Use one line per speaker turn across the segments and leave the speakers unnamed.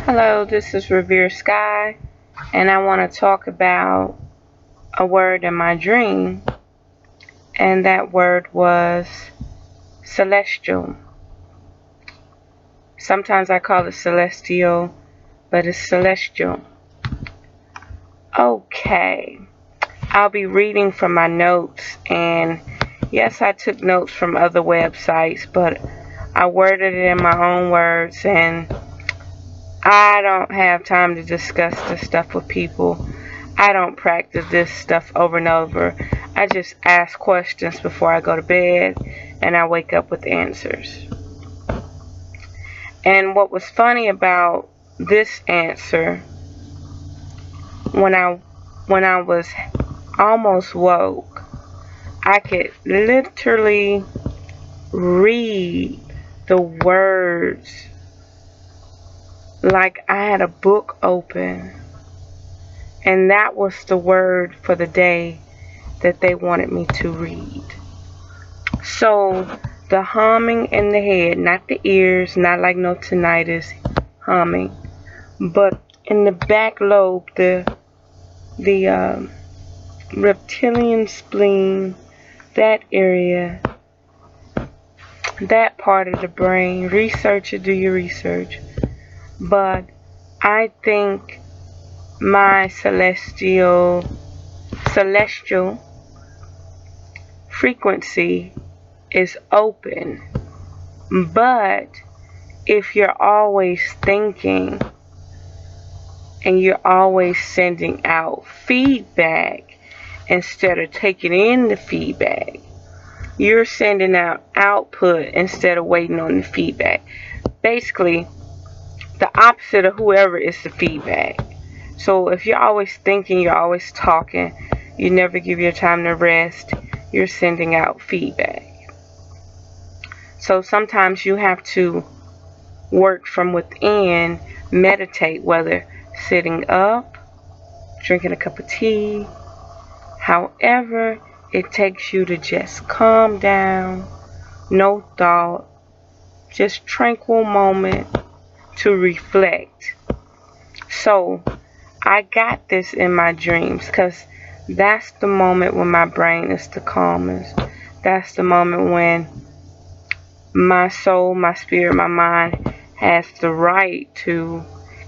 Hello, this is Revere Sky, and I want to talk about a word in my dream, and that word was celestial. Sometimes I call it celestial, but it's celestial. Okay, I'll be reading from my notes, and yes, I took notes from other websites, but I worded it in my own words, and I don't have time to discuss this stuff with people. I don't practice this stuff over and over. I just ask questions before I go to bed, and I wake up with answers. And what was funny about this answer, when I was almost woke, I could literally read the words like I had a book open. And that was the word for the day that they wanted me to read. So the humming in the head, not the ears, not like no tinnitus humming, but in the back lobe, the reptilian spleen, that area, that part of the brain. Research it, do your research. But I think my celestial frequency is open. But if you're always thinking and you're always sending out feedback instead of taking in the feedback, you're sending out output instead of waiting on the feedback. Basically, the opposite of whoever is the feedback. So if you're always thinking, you're always talking, you never give your time to rest, you're sending out feedback. So sometimes you have to work from within, meditate, whether sitting up, drinking a cup of tea, however it takes you to just calm down, no thought, just tranquil moment to reflect. So I got this in my dreams because that's the moment when my brain is the calmest. That's the moment when my soul, my spirit, my mind has the right to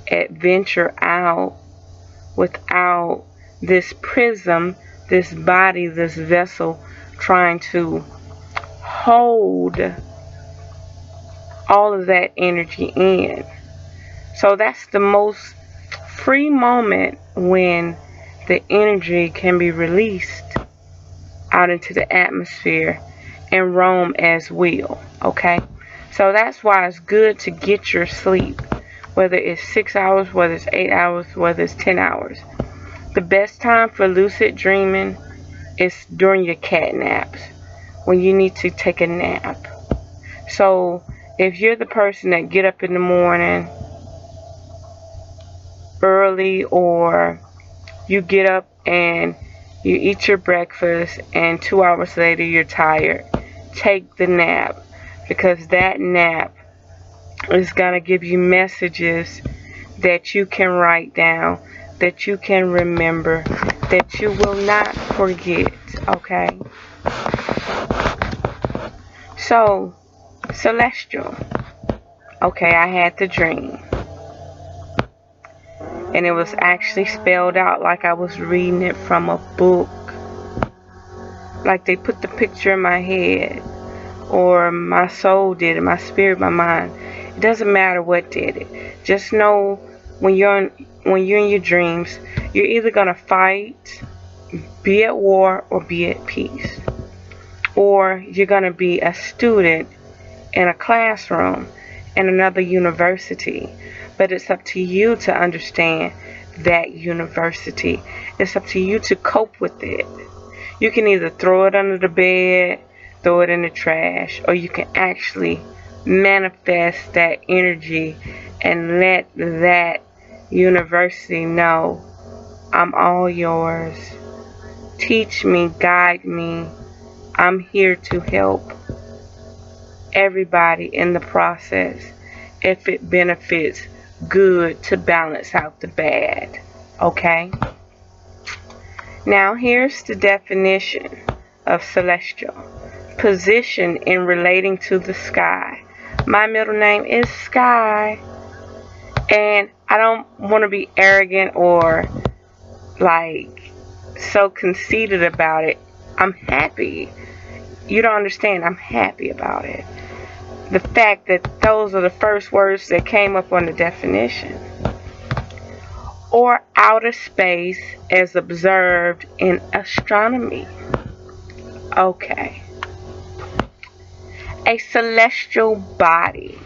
adventure out without this prism, this body, this vessel trying to hold all of that energy in. So that's the most free moment when the energy can be released out into the atmosphere and roam as will. Okay, so that's why it's good to get your sleep, whether it's 6 hours, whether it's 8 hours, whether it's 10 hours. The best time for lucid dreaming is during your cat naps, when you need to take a nap. So if you're the person that get up in the morning early, or you get up and you eat your breakfast and 2 hours later you're tired, take the nap, because that nap is going to give you messages that you can write down, that you can remember, that you will not forget. Okay, so celestial. Okay, I had the dream, and it was actually spelled out like I was reading it from a book, like they put the picture in my head, or my soul did it, my spirit, my mind. It doesn't matter what did it. Just know when you're in your dreams, you're either gonna fight, be at war, or be at peace, or you're gonna be a student in a classroom in another university. But it's up to you to understand that university. It's up to you to cope with it. You can either throw it under the bed, throw it in the trash, or you can actually manifest that energy and let that university know, I'm all yours. Teach me, guide me. I'm here to help everybody in the process if it benefits good to balance out the bad. Okay? Now here's the definition of celestial. Position in relating to the sky. My middle name is Sky. And I don't want to be arrogant or like so conceited about it. I'm happy. You don't understand. I'm happy about it. The fact that those are the first words that came up on the definition. Or outer space as observed in astronomy. Okay. A celestial body.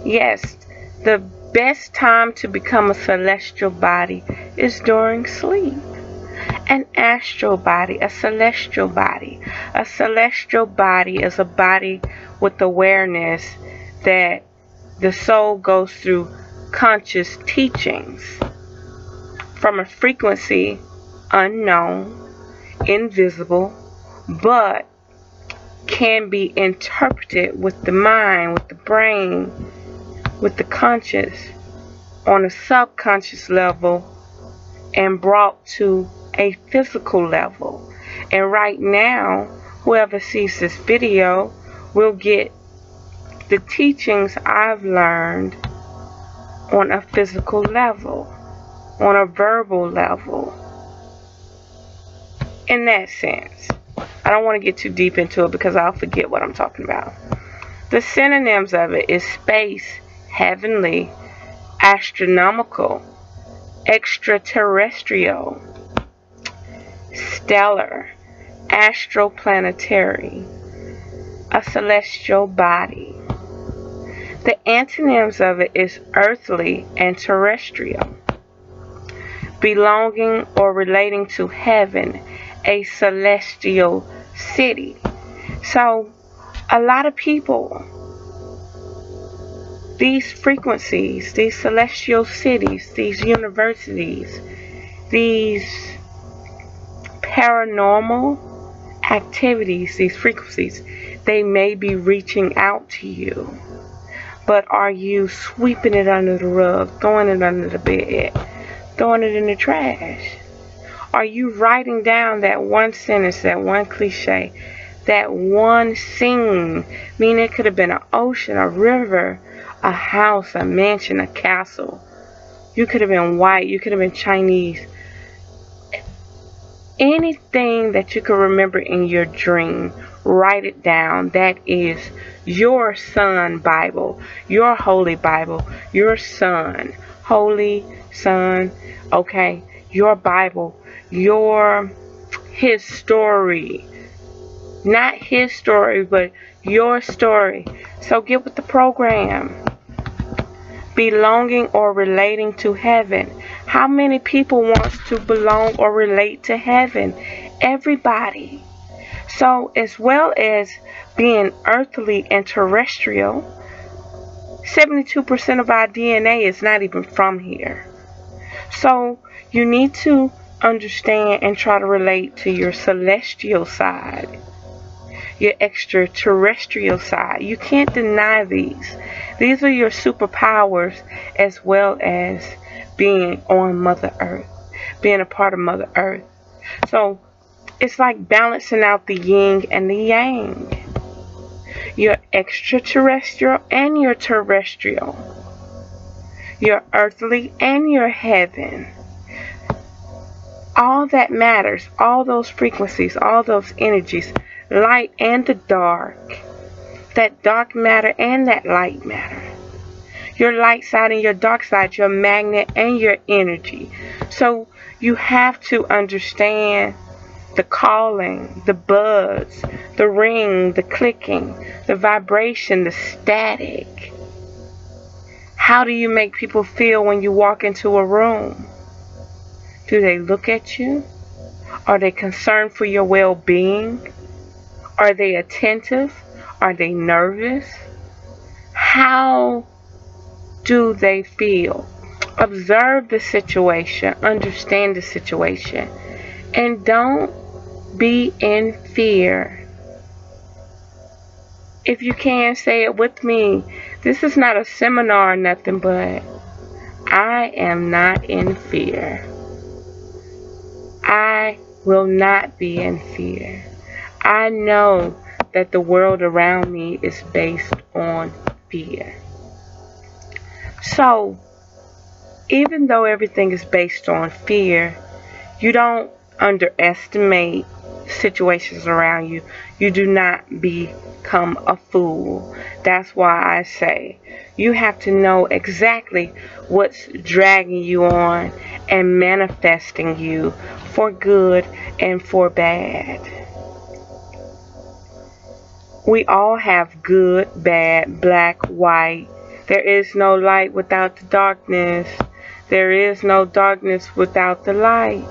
Yes, the best time to become a celestial body is during sleep. An astral body, a celestial body. A celestial body is a body with awareness that the soul goes through conscious teachings from a frequency unknown, invisible, but can be interpreted with the mind, with the brain, with the conscious on a subconscious level and brought to a physical level. And right now, whoever sees this video will get the teachings I've learned on a physical level, on a verbal level. In that sense, I don't want to get too deep into it because I'll forget what I'm talking about. The synonyms of it is space, heavenly, astronomical, extraterrestrial, stellar, astroplanetary, a celestial body. The antonyms of it is earthly and terrestrial, belonging or relating to heaven, a celestial city. So a lot of people, these frequencies, these celestial cities, these universities, these paranormal activities, these frequencies, they may be reaching out to you. But are you sweeping it under the rug, throwing it under the bed, throwing it in the trash? Are you writing down that one sentence, that one cliche, that one scene? I mean, it could have been an ocean, a river, a house, a mansion, a castle. You could have been white, you could have been Chinese. Anything that you can remember in your dream, write it down. That is your Son Bible, your Holy Bible, your Son, Holy Son, okay, your Bible, his story. Not his story, but your story. So get with the program. Belonging or relating to heaven. How many people wants to belong or relate to heaven? Everybody. So as well as being earthly and terrestrial, 72% of our DNA is not even from here. So you need to understand and try to relate to your celestial side, your extraterrestrial side. You can't deny these. These are your superpowers as well as being on Mother Earth, being a part of Mother Earth. So it's like balancing out the yin and the yang. Your extraterrestrial and your terrestrial. Your earthly and your heaven. All that matters, all those frequencies, all those energies, light and the dark, that dark matter and that light matter, your light side and your dark side, your magnet and your energy. So you have to understand the calling, the buzz, the ring, the clicking, the vibration, the static. How do you make people feel when you walk into a room? Do they look at you? Are they concerned for your well-being? Are they attentive? Are they nervous? How do they feel? Observe the situation, understand the situation, and don't be in fear. If you can, say it with me. This is not a seminar or nothing, but I am not in fear. I will not be in fear. I know that the world around me is based on fear. So, even though everything is based on fear, you don't underestimate situations around you. You do not become a fool. That's why I say you have to know exactly what's dragging you on and manifesting you for good and for bad. We all have good, bad, black, white. There is no light without the darkness. There is no darkness without the light.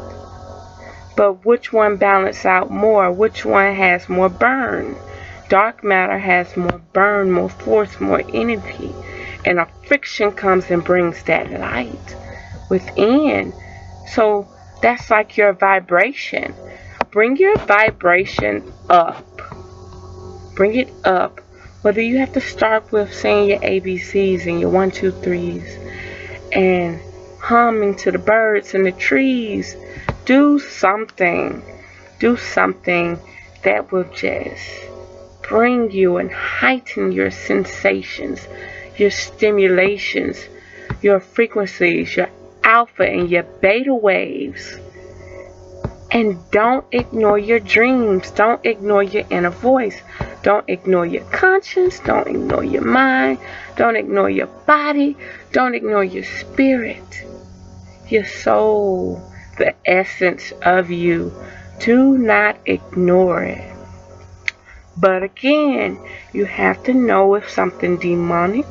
But which one balances out more? Which one has more burn? Dark matter has more burn, more force, more energy. And a friction comes and brings that light within. So that's like your vibration. Bring your vibration up. Bring it up. Whether you have to start with saying your ABCs and your 1, 2, 3s and humming to the birds and the trees. Do something. Do something that will just bring you and heighten your sensations, your stimulations, your frequencies, your alpha and your beta waves. And don't ignore your dreams. Don't ignore your inner voice. Don't ignore your conscience. Don't ignore your mind. Don't ignore your body. Don't ignore your spirit, your soul, the essence of you. Do not ignore it. But again, you have to know if something demonic,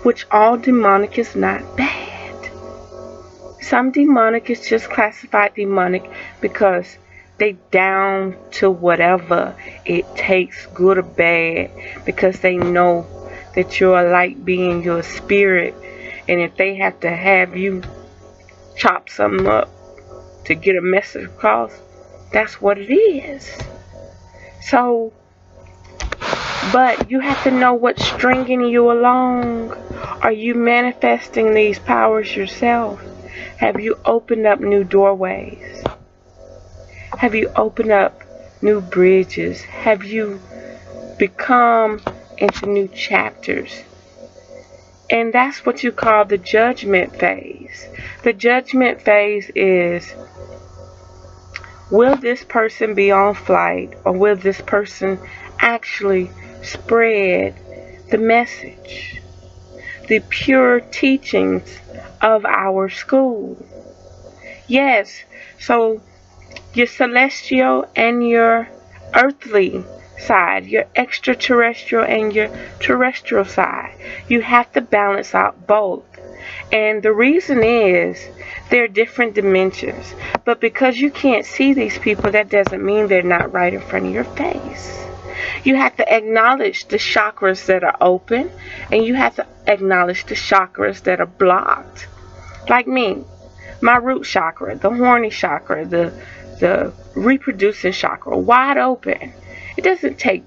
which all demonic is not bad. Some demonic is just classified demonic because they down to whatever it takes, good or bad, because they know that you're a light being, you're a spirit, and if they have to have you chop something up to get a message across, that's what it is. So, but you have to know what's stringing you along. Are you manifesting these powers yourself? Have you opened up new doorways? Have you opened up new bridges? Have you become into new chapters? And that's what you call the judgment phase. The judgment phase is, will this person be on flight, or will this person actually spread the message, the pure teachings of our school? Yes, so your celestial and your earthly side, your extraterrestrial and your terrestrial side. You have to balance out both. And the reason is they're different dimensions. But because you can't see these people, that doesn't mean they're not right in front of your face. You have to acknowledge the chakras that are open, and you have to acknowledge the chakras that are blocked. Like me, my root chakra, the horny chakra, the reproducing chakra, wide open. It doesn't take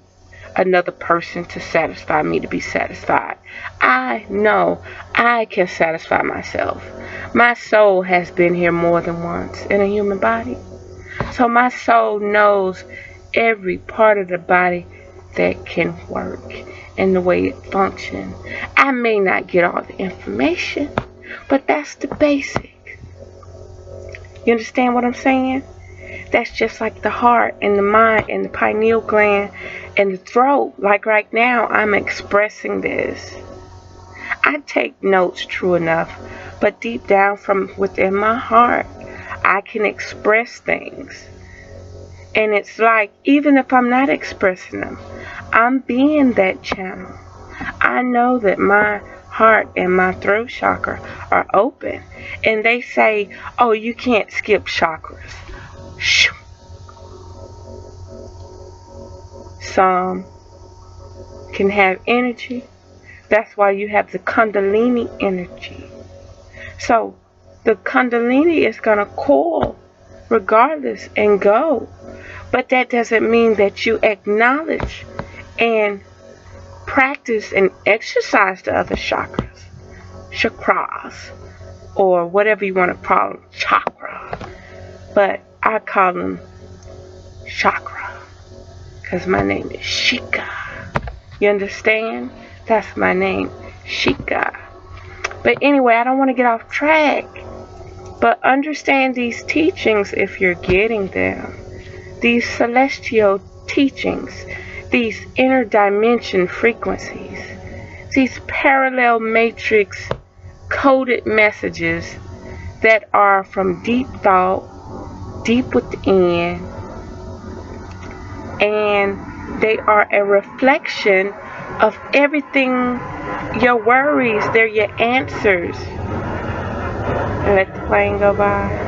another person to satisfy me to be satisfied. I know I can satisfy myself. My soul has been here more than once in a human body. So my soul knows every part of the body that can work and the way it functions. I may not get all the information, but that's the basic. You understand what I'm saying? That's just like the heart and the mind and the pineal gland and the throat. Like right now, I'm expressing this. I take notes, true enough, but deep down from within my heart, I can express things. And it's like, even if I'm not expressing them, I'm being that channel. I know that my heart and my throat chakra are open. And they say, oh, you can't skip chakras. Shoo. Some can have energy. That's why you have the Kundalini energy. So the Kundalini is going to coil regardless and go. But that doesn't mean that you acknowledge and practice and exercise the other chakras. or whatever you want to call them, chakra. But I call them chakra because my name is Shika. You understand? That's my name, Shika. But anyway, I don't want to get off track. But understand these teachings if you're getting them. These celestial teachings, these inner dimension frequencies, these parallel matrix coded messages that are from deep thought, deep within, and they are a reflection of everything, your worries, they're your answers. And let the plane go by.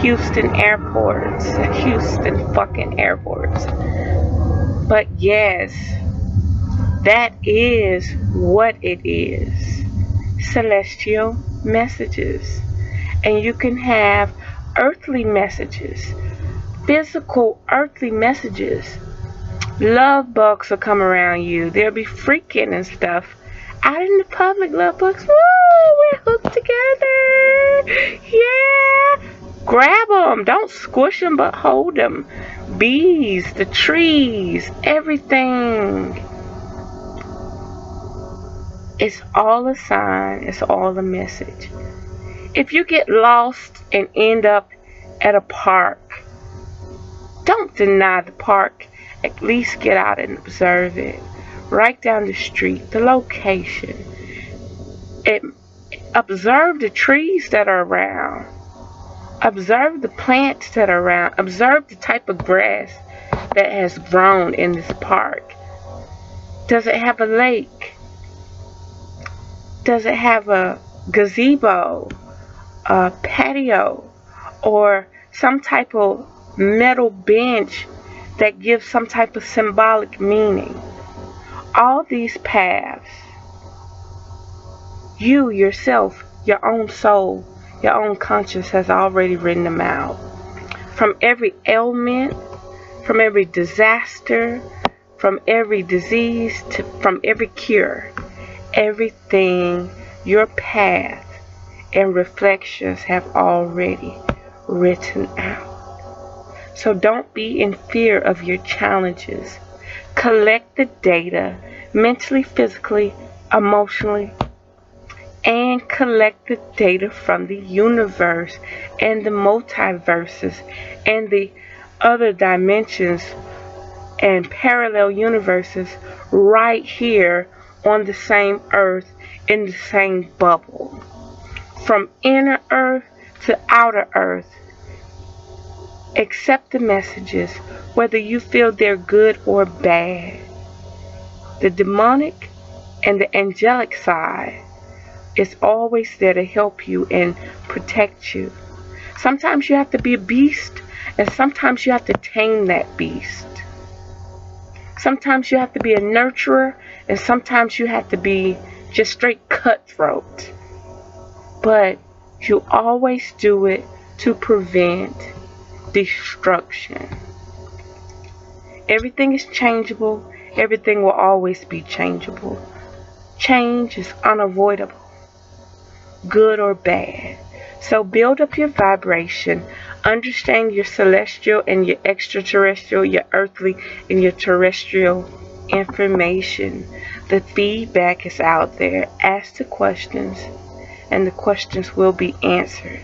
Houston airports, Houston fucking airports. But yes, that is what it is. Celestial messages. And you can have earthly messages, physical earthly messages. Love bugs will come around you. They'll be freaking and stuff. Out in the public, love bugs. Woo, we're hooked together. Yeah. Grab them. Don't squish them, but hold them. Bees, the trees, everything. It's all a sign. It's all a message. If you get lost and end up at a park, don't deny the park. At least get out and observe it. Write down the street, the location. Observe the trees that are around. Observe the plants that are around. Observe the type of grass that has grown in this park. Does it have a lake? Does it have a gazebo, a patio, or some type of metal bench that gives some type of symbolic meaning? All these paths, you yourself, your own soul, your own conscience has already written them out. From every ailment, from every disaster, from every disease, from every cure, everything, your path and reflections have already written out. So don't be in fear of your challenges. Collect the data mentally, physically, emotionally, and collect the data from the universe and the multiverses and the other dimensions and parallel universes right here on the same earth in the same bubble. From inner earth to outer earth. Accept the messages, whether you feel they're good or bad. The demonic and the angelic side is always there to help you and protect you. Sometimes you have to be a beast, and sometimes you have to tame that beast. Sometimes you have to be a nurturer, and sometimes you have to be just straight cutthroat. But you always do it to prevent destruction. Everything is changeable. Everything will always be changeable. Change is unavoidable, good or bad. So build up your vibration. Understand your celestial and your extraterrestrial, your earthly and your terrestrial information. The feedback is out there. Ask the questions, and the questions will be answered.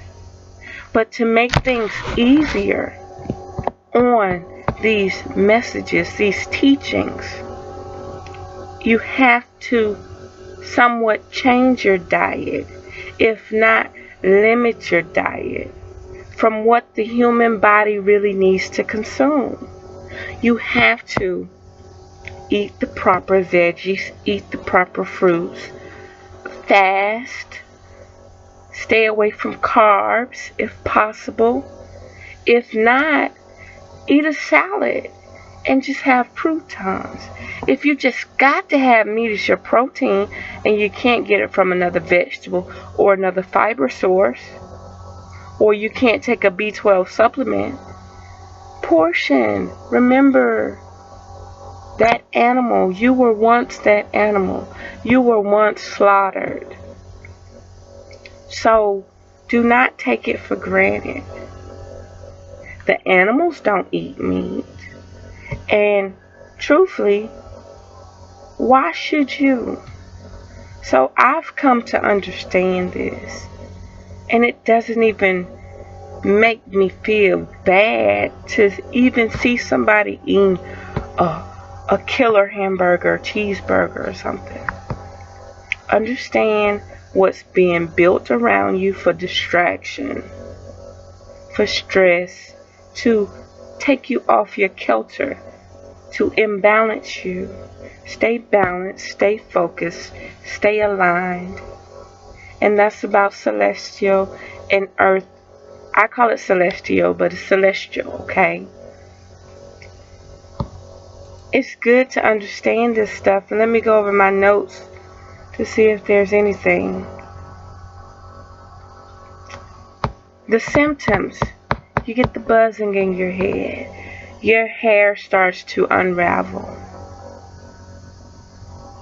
But to make things easier on these messages, these teachings, you have to somewhat change your diet, if not limit your diet from what the human body really needs to consume. You have to eat the proper veggies, eat the proper fruits, fast, stay away from carbs if possible. If not, eat a salad and just have croutons. If you just got to have meat as your protein and you can't get it from another vegetable or another fiber source, or you can't take a B12 supplement, portion. Remember, that animal, you were once that animal. You were once slaughtered. So do not take it for granted. The animals don't eat meat. And truthfully, why should you? So I've come to understand this. And it doesn't even make me feel bad to even see somebody eating a killer hamburger, cheeseburger, or something. Understand what's being built around you for distraction, for stress, to take you off your kilter, to imbalance you. Stay balanced, stay focused, stay aligned. And that's about celestial and earth. I call it celestial, but it's celestial, okay? It's good to understand this stuff. And let me go over my notes to see if there's anything. The symptoms. You get the buzzing in your head. Your hair starts to unravel.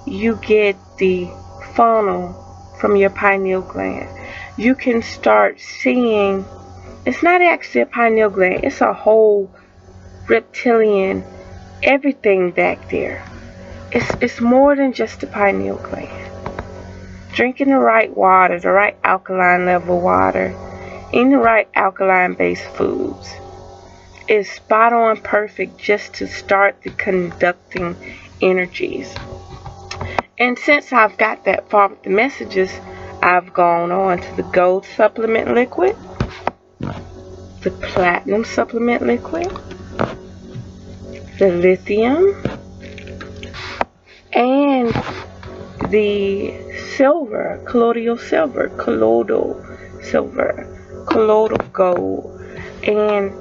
You get the funnel from your pineal gland. You can start seeing, it's not actually a pineal gland, it's a whole reptilian, everything back there. It's more than just the pineal gland. Drinking the right water, the right alkaline level water, eating the right alkaline based foods is spot on perfect just to start the conducting energies. And since I've got that far with the messages, I've gone on to the gold supplement liquid, the platinum supplement liquid, the lithium, and the silver, colloidal silver, colloidal gold. And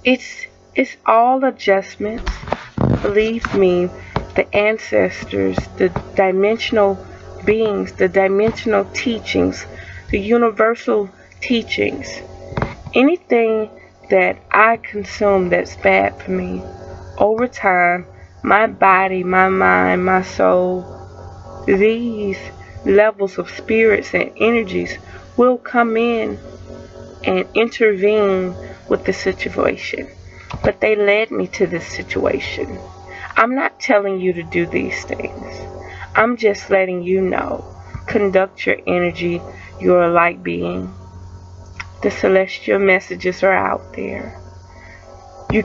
it's all adjustments. Believe me, the ancestors, the dimensional beings, the dimensional teachings, the universal teachings, anything that I consume that's bad for me, over time, my body, my mind, my soul, these levels of spirits and energies will come in and intervene with the situation. But they led me to this situation. I'm not telling you to do these things. I'm just letting you know. Conduct your energy. You're a light being. The celestial messages are out there. You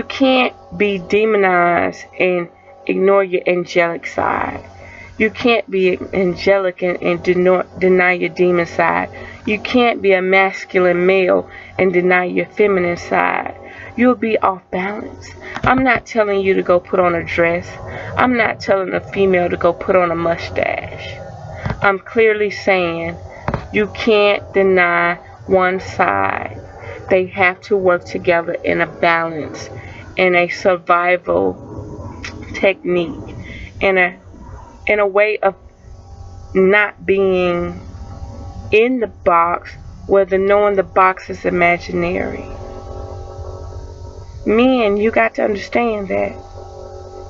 can't be demonized and ignore your angelic side. You can't be angelic and deny your demon side. You can't be a masculine male and deny your feminine side. You'll be off balance. I'm not telling you to go put on a dress. I'm not telling a female to go put on a mustache. I'm clearly saying you can't deny one side. They have to work together in a balance, in a survival technique, in a way of not being in the box, whether knowing the box is imaginary. Men, you got to understand that.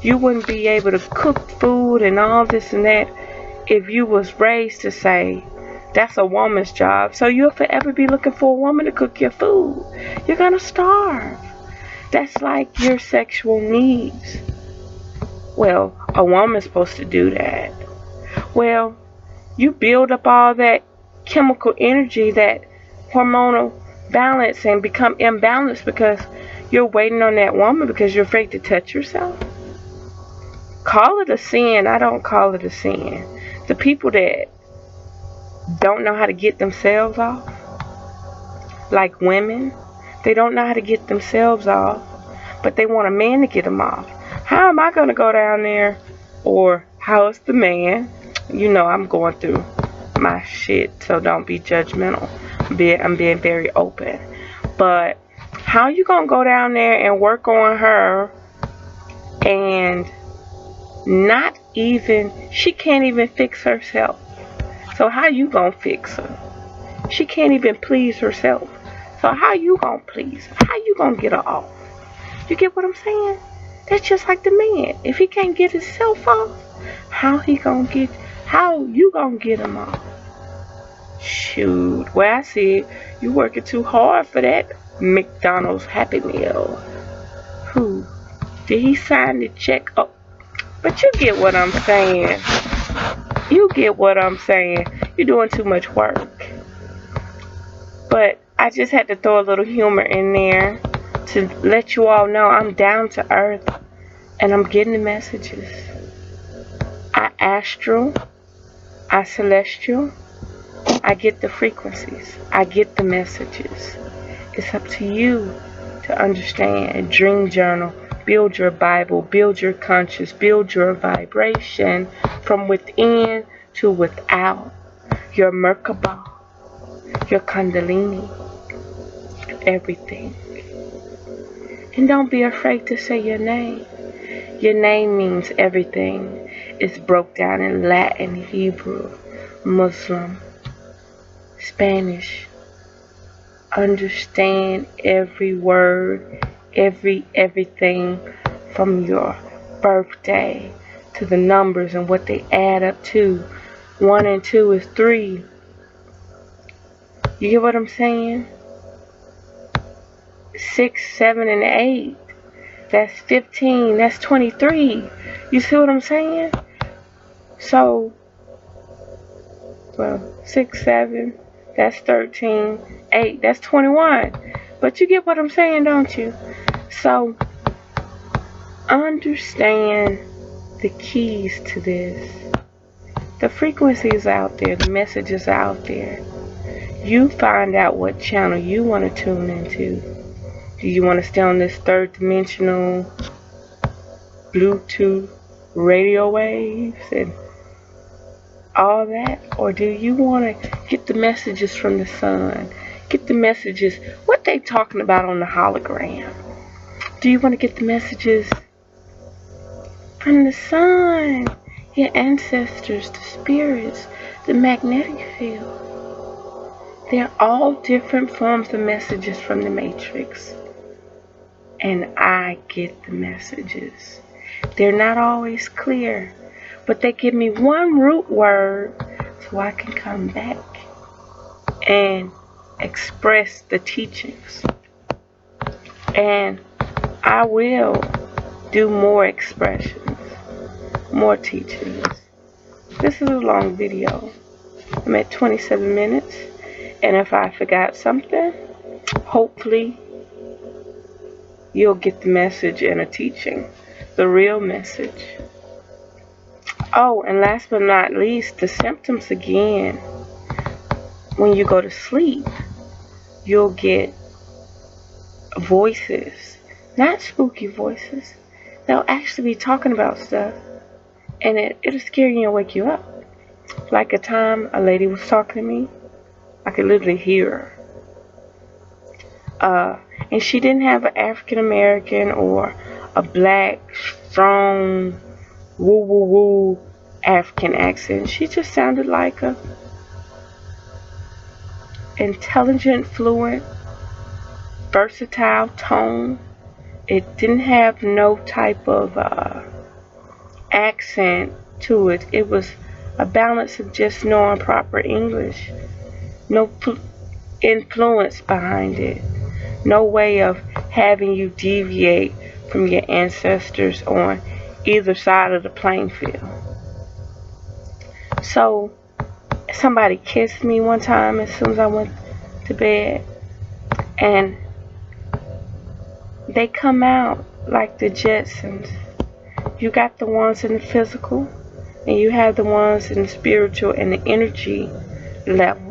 You wouldn't be able to cook food and all this and that if you was raised to say that's a woman's job. So you'll forever be looking for a woman to cook your food. You're gonna starve. That's like your sexual needs. Well, a woman's supposed to do that. Well, you build up all that chemical energy, that hormonal balance, and become imbalanced because you're waiting on that woman because you're afraid to touch yourself. Call it a sin. I don't call it a sin. The people that don't know how to get themselves off, like women, they don't know how to get themselves off, but they want a man to get them off. How am I going to go down there? Or how is the man? You know I'm going through my shit, so don't be judgmental. I'm being very open. But how you going to go down there and work on her and not even, she can't even fix herself. So how you going to fix her? She can't even please herself. So how you going to please her? How you going to get her off? You get what I'm saying? That's just like the man. If he can't get himself off, how you gonna get him off? Shoot, where I said, you working too hard for that McDonald's Happy Meal. Who? Did he sign the check? Oh, but you get what I'm saying. You get what I'm saying. You're doing too much work. But I just had to throw a little humor in there to let you all know I'm down to earth and I'm getting the messages. I astral, I celestial, I get the frequencies, I get the messages. It's up to you to understand. Dream journal, build your Bible, build your conscious, build your vibration from within to without. Your Merkaba, your Kundalini, everything. And don't be afraid to say your name. Your name means everything. It's broke down in Latin, Hebrew, Muslim, Spanish. Understand every word, everything from your birthday to the numbers and what they add up to. 1 and 2 is 3. You get what I'm saying? 6, 7, and 8. That's 15. That's 23. You see what I'm saying? So, well, 6, 7, that's 13. 8, that's 21. But you get what I'm saying, don't you? So, understand the keys to this. The frequencies out there, the messages out there. You find out what channel you want to tune into. Do you want to stay on this third dimensional Bluetooth radio waves and all that? Or do you want to get the messages from the sun? Get the messages, what they talking about on the hologram? Do you want to get the messages from the sun? Your ancestors, the spirits, the magnetic field. They're all different forms of messages from the matrix. And I get the messages. They're not always clear, but they give me one root word so I can come back and express the teachings. And I will do more expressions, more teachings. This is a long video. I'm at 27 minutes. And if I forgot something, hopefully you'll get the message in a teaching, the real message. Oh, and last but not least, the symptoms again. When you go to sleep, you'll get voices, not spooky voices. They'll actually be talking about stuff, and it'll scare you and wake you up. Like a time a lady was talking to me, I could literally hear her. And she didn't have an African American or a black, strong, woo woo woo African accent. She just sounded like a intelligent, fluent, versatile tone. It didn't have no type of accent to it. It was a balance of just knowing proper English. No influence behind it. No way of having you deviate from your ancestors on either side of the playing field. So, somebody kissed me one time as soon as I went to bed, and they come out like the Jetsons. You got the ones in the physical, and you have the ones in the spiritual and the energy levels.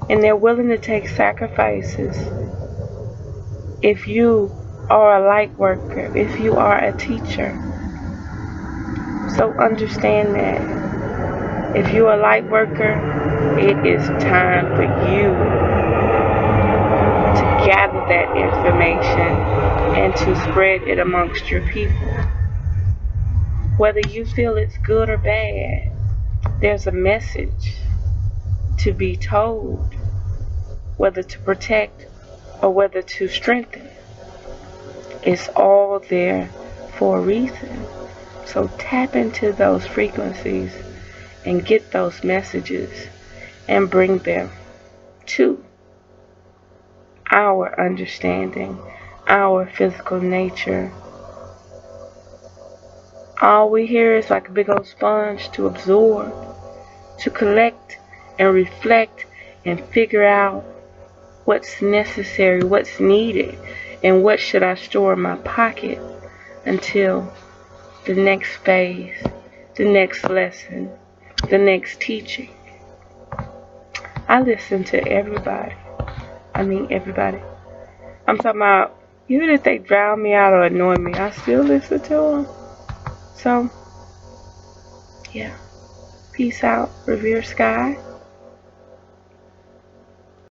And they're willing to take sacrifices if you are a light worker, if you are a teacher. So understand that. If you're a light worker, it is time for you to gather that information and to spread it amongst your people. Whether you feel it's good or bad, there's a message to be told, whether to protect or whether to strengthen. It's all there for a reason. So tap into those frequencies and get those messages and bring them. to our understanding, our physical nature. All we hear is like a big old sponge to absorb, to collect and reflect and figure out what's necessary, what's needed, and what should I store in my pocket until the next phase, the next lesson, the next teaching. I listen to everybody. I mean everybody. I'm talking about, even if they drown me out or annoy me, I still listen to them. So, yeah. Peace out, Revere Sky.